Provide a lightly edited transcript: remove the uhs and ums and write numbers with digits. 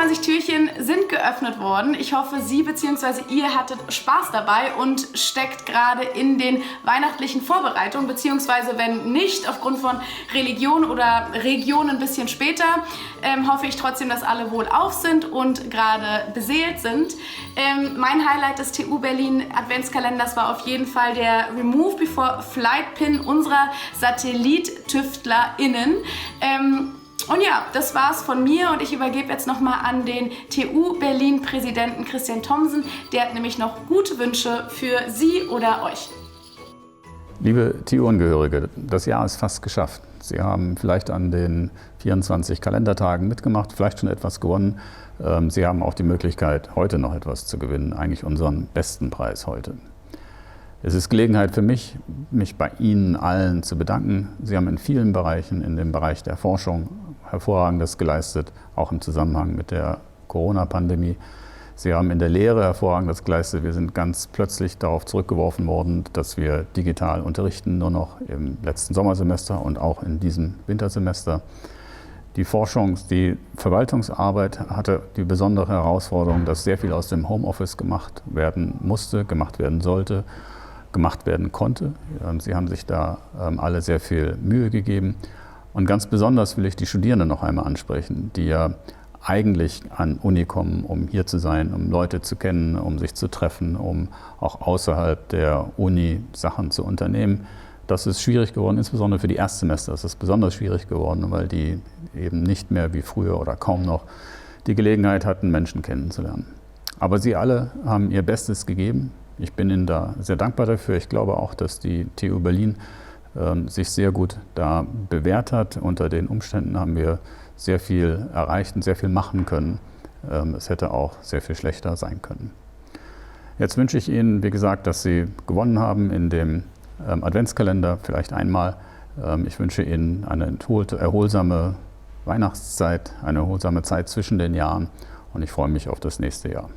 24 Türchen sind geöffnet worden. Ich hoffe, Sie bzw. ihr hattet Spaß dabei und steckt gerade in den weihnachtlichen Vorbereitungen, beziehungsweise wenn nicht, aufgrund von Religion oder Region ein bisschen später, hoffe ich trotzdem, dass alle wohlauf sind und gerade beseelt sind. Mein Highlight des TU Berlin Adventskalenders war auf jeden Fall der Remove Before Flight Pin unserer Satellit-TüftlerInnen. Und ja, das war's von mir und ich übergebe jetzt nochmal an den TU Berlin-Präsidenten Christian Thomsen. Der hat nämlich noch gute Wünsche für Sie oder euch. Liebe TU-Angehörige, das Jahr ist fast geschafft. Sie haben vielleicht an den 24 Kalendertagen mitgemacht, vielleicht schon etwas gewonnen. Sie haben auch die Möglichkeit, heute noch etwas zu gewinnen, eigentlich unseren besten Preis heute. Es ist Gelegenheit für mich, mich bei Ihnen allen zu bedanken. Sie haben in vielen Bereichen, in dem Bereich der Forschung, Hervorragendes geleistet, auch im Zusammenhang mit der Corona-Pandemie. Sie haben in der Lehre Hervorragendes geleistet. Wir sind ganz plötzlich darauf zurückgeworfen worden, dass wir digital unterrichten, nur noch im letzten Sommersemester und auch in diesem Wintersemester. Die Verwaltungsarbeit hatte die besondere Herausforderung, dass sehr viel aus dem Homeoffice gemacht werden musste, gemacht werden sollte, gemacht werden konnte. Sie haben sich da alle sehr viel Mühe gegeben. Und ganz besonders will ich die Studierenden noch einmal ansprechen, die ja eigentlich an Uni kommen, um hier zu sein, um Leute zu kennen, um sich zu treffen, um auch außerhalb der Uni Sachen zu unternehmen. Das ist schwierig geworden, insbesondere für die Erstsemester. Das ist besonders schwierig geworden, weil die eben nicht mehr wie früher oder kaum noch die Gelegenheit hatten, Menschen kennenzulernen. Aber Sie alle haben Ihr Bestes gegeben. Ich bin Ihnen da sehr dankbar dafür. Ich glaube auch, dass die TU Berlin sich sehr gut da bewährt hat. Unter den Umständen haben wir sehr viel erreicht und sehr viel machen können. Es hätte auch sehr viel schlechter sein können. Jetzt wünsche ich Ihnen, wie gesagt, dass Sie gewonnen haben in dem Adventskalender, vielleicht einmal. Ich wünsche Ihnen eine erholsame Weihnachtszeit, eine erholsame Zeit zwischen den Jahren und ich freue mich auf das nächste Jahr.